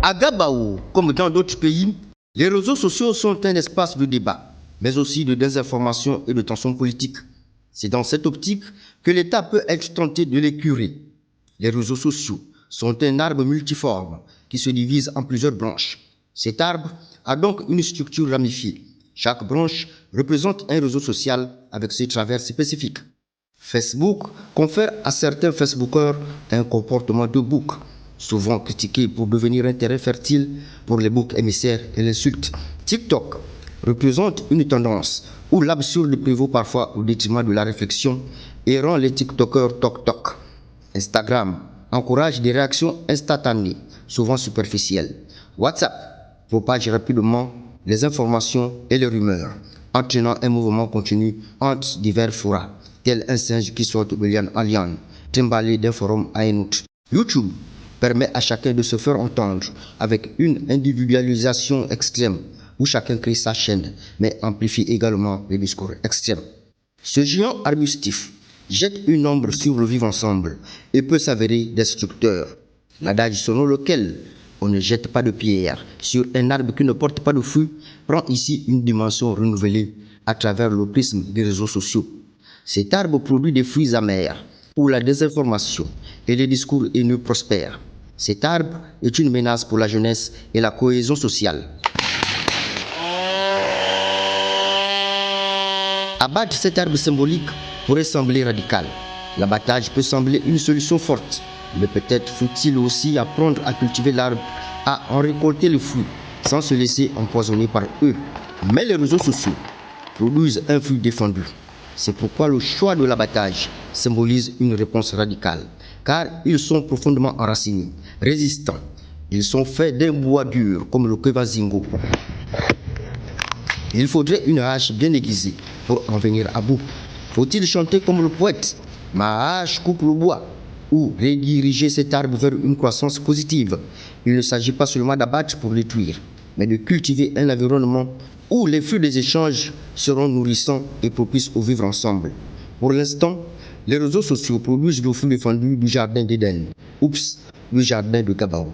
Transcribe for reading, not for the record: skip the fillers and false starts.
À Gabao, comme dans d'autres pays, les réseaux sociaux sont un espace de débat, mais aussi de désinformation et de tension politique. C'est dans cette optique que l'État peut être tenté de les curer. Les réseaux sociaux sont un arbre multiforme qui se divise en plusieurs branches. Cet arbre a donc une structure ramifiée. Chaque branche représente un réseau social avec ses travers spécifiques. Facebook confère à certains Facebookers un comportement de bouc, souvent critiqué pour devenir un terrain fertile pour les boucs émissaires et l'insulte. TikTok représente une tendance où l'absurde prévaut parfois au détriment de la réflexion et rend les TikTokers toc-toc. Instagram encourage des réactions instantanées, souvent superficielles. WhatsApp propage rapidement les informations et les rumeurs, entraînant un mouvement continu entre divers forats, tel un singe qui saute de liane en liane, trimballé d'un forum à un autre. YouTube permet à chacun de se faire entendre avec une individualisation extrême, où chacun crée sa chaîne, mais amplifie également les discours extrêmes. Ce géant arbustif jette une ombre sur le vivre ensemble et peut s'avérer destructeur. L'adage selon lequel on ne jette pas de pierre sur un arbre qui ne porte pas de fruits prend ici une dimension renouvelée à travers le prisme des réseaux sociaux. Cet arbre produit des fruits amers où la désinformation et les discours haineux prospèrent. Cet arbre est une menace pour la jeunesse et la cohésion sociale. Abattre cet arbre symbolique pourrait sembler radical. L'abattage peut sembler une solution forte, mais peut-être faut-il aussi apprendre à cultiver l'arbre, à en récolter le fruit, sans se laisser empoisonner par eux. Mais les réseaux sociaux produisent un fruit défendu. C'est pourquoi le choix de l'abattage symbolise une réponse radicale, car ils sont profondément enracinés, résistants. Ils sont faits d'un bois dur, comme le Kevazingo. Il faudrait une hache bien aiguisée pour en venir à bout. Faut-il chanter comme le poète? Ma hache coupe le bois. Ou rediriger cet arbre vers une croissance positive. Il ne s'agit pas seulement d'abattre pour détruire, mais de cultiver un environnement où les fruits des échanges seront nourrissants et propices au vivre ensemble. Pour l'instant, les réseaux sociaux produisent le fruit défendu du jardin d'Éden. Oups, le jardin de Gabao.